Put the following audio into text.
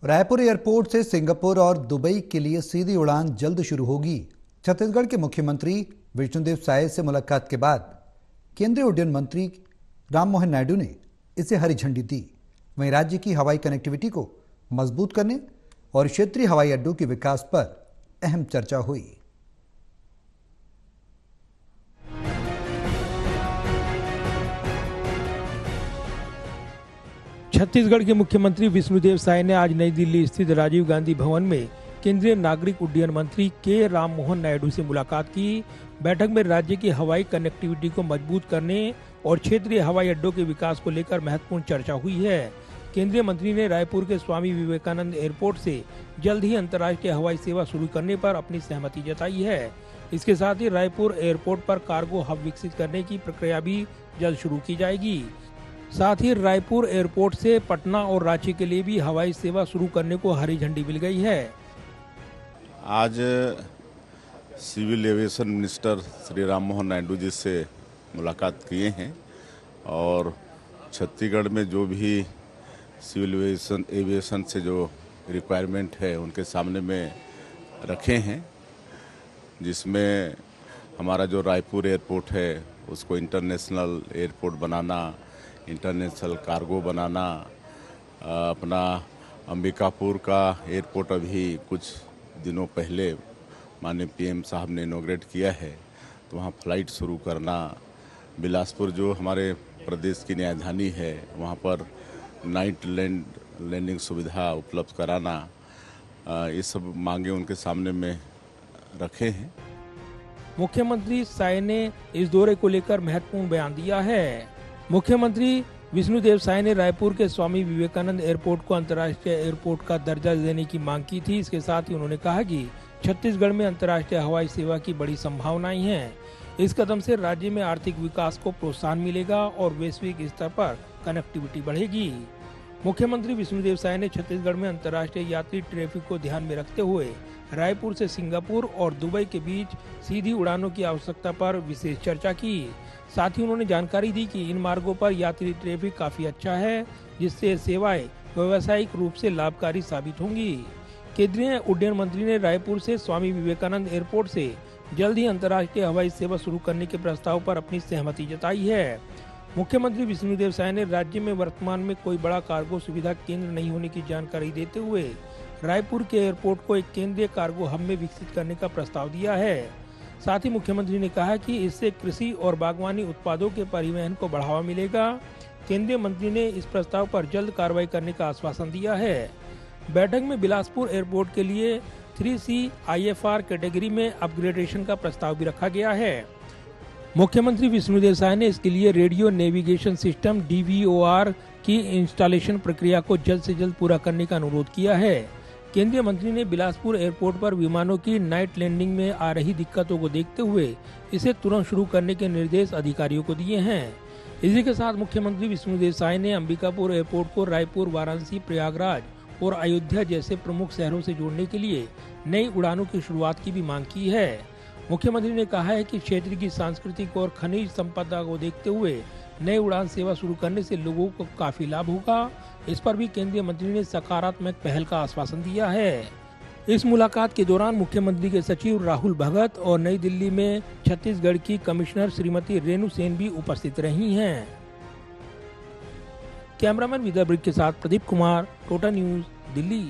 Raipur airport से Singapore और Dubai के लिए सीधी उड़ान जल्द शुरू होगी। छत्तीसगढ़ के मुख्यमंत्री विष्णुदेव साय से मुलाकात के बाद केंद्रीय उड्डयन मंत्री राममोहन नायडू ने इसे हरी झंडी दी। वहीं राज्य की हवाई कनेक्टिविटी को मजबूत करने और क्षेत्रीय हवाई अड्डों के विकास पर अहम चर्चा हुई। छत्तीसगढ़ के मुख्यमंत्री विष्णुदेव साय ने आज नई दिल्ली स्थित राजीव गांधी भवन में केंद्रीय नागरिक उड्डयन मंत्री के राममोहन नायडू से मुलाकात की। बैठक में राज्य की हवाई कनेक्टिविटी को मजबूत करने और क्षेत्रीय हवाई अड्डों के विकास को लेकर महत्वपूर्ण चर्चा हुई है। केंद्रीय मंत्री ने रायपुर के स्वामी विवेकानंद एयरपोर्ट से जल्द ही अंतर्राष्ट्रीय हवाई सेवा शुरू करने पर अपनी सहमति जताई है। इसके साथ ही रायपुर एयरपोर्ट पर कार्गो हब विकसित करने की प्रक्रिया भी जल्द शुरू की जाएगी। साथ ही रायपुर एयरपोर्ट से पटना और रांची के लिए भी हवाई सेवा शुरू करने को हरी झंडी मिल गई है। आज civil aviation minister Shri Rammohan Naidu ji से मुलाकात किए हैं और छत्तीसगढ़ में जो भी सिविल एविएशन से जो रिक्वायरमेंट है उनके सामने में रखे हैं, जिसमें हमारा जो रायपुर एयरपोर्ट है उसको इंटरनेशनल एयरपोर्ट बनाना, इंटरनेशनल कार्गो बनाना, अपना अंबिकापुर का एयरपोर्ट अभी कुछ दिनों पहले माननीय पीएम साहब ने इनॉग्रेट किया है, तो वहाँ फ्लाइट शुरू करना, बिलासपुर जो हमारे प्रदेश की राजधानी है वहाँ पर नाइट लैंडिंग सुविधा उपलब्ध कराना, ये सब मांगे उनके सामने में रखे हैं। मुख्यमंत्री साय ने इस दौरे को लेकर महत्वपूर्ण बयान दिया है। मुख्यमंत्री विष्णुदेव साय ने रायपुर के स्वामी विवेकानंद एयरपोर्ट को अंतर्राष्ट्रीय एयरपोर्ट का दर्जा देने की मांग की थी। इसके साथ ही उन्होंने कहा कि छत्तीसगढ़ में अंतर्राष्ट्रीय हवाई सेवा की बड़ी संभावनाएं हैं। इस कदम से राज्य में आर्थिक विकास को प्रोत्साहन मिलेगा और वैश्विक स्तर पर कनेक्टिविटी बढ़ेगी। मुख्यमंत्री विष्णुदेव साय ने छत्तीसगढ़ में अंतर्राष्ट्रीय यात्री ट्रैफिक को ध्यान में रखते हुए रायपुर से सिंगापुर और दुबई के बीच सीधी उड़ानों की आवश्यकता पर विशेष चर्चा की। साथ ही उन्होंने जानकारी दी कि इन मार्गों पर यात्री ट्रैफिक काफी अच्छा है, जिससे सेवाएं व्यावसायिक रूप से लाभकारी साबित होंगी। केंद्रीय उड्डयन मंत्री ने रायपुर से स्वामी विवेकानंद एयरपोर्ट से जल्द ही अंतर्राष्ट्रीय हवाई सेवा शुरू करने के प्रस्ताव पर अपनी सहमति जताई है। मुख्यमंत्री विष्णुदेव साय ने राज्य में वर्तमान में कोई बड़ा कार्गो सुविधा केंद्र नहीं होने की जानकारी देते हुए रायपुर के एयरपोर्ट को एक केंद्रीय कार्गो हब में विकसित करने का प्रस्ताव दिया है। साथ ही मुख्यमंत्री ने कहा कि इससे कृषि और बागवानी उत्पादों के परिवहन को बढ़ावा मिलेगा। केंद्रीय मंत्री ने इस प्रस्ताव पर जल्द कार्रवाई करने का आश्वासन दिया है। बैठक में बिलासपुर एयरपोर्ट के लिए 3C IFR कैटेगरी में अपग्रेडेशन का प्रस्ताव भी रखा गया है। मुख्यमंत्री विष्णुदेव साय ने इसके लिए रेडियो नेविगेशन सिस्टम DVOR की इंस्टॉलेशन प्रक्रिया को जल्द से जल्द पूरा करने का अनुरोध किया है। केंद्रीय मंत्री ने बिलासपुर एयरपोर्ट पर विमानों की नाइट लैंडिंग में आ रही दिक्कतों को देखते हुए इसे तुरंत शुरू करने के निर्देश अधिकारियों को दिए हैं। इसी के साथ मुख्यमंत्री विष्णुदेव साय ने अंबिकापुर एयरपोर्ट को रायपुर, वाराणसी, प्रयागराज और अयोध्या जैसे प्रमुख शहरों से जोड़ने के लिए नई उड़ानों की शुरुआत की भी मांग की है। मुख्यमंत्री ने कहा है कि क्षेत्र की सांस्कृतिक और खनिज संपदा को देखते हुए नई उड़ान सेवा शुरू करने से लोगों को काफी लाभ होगा। इस पर भी केंद्रीय मंत्री ने सकारात्मक पहल का आश्वासन दिया है। इस मुलाकात के दौरान मुख्यमंत्री के सचिव राहुल भगत और नई दिल्ली में छत्तीसगढ़ की कमिश्नर श्रीमती रेणु सेन भी उपस्थित रही हैं। कैमरामैन विद्या ब्रिक के साथ प्रदीप कुमार, टोटा न्यूज, दिल्ली।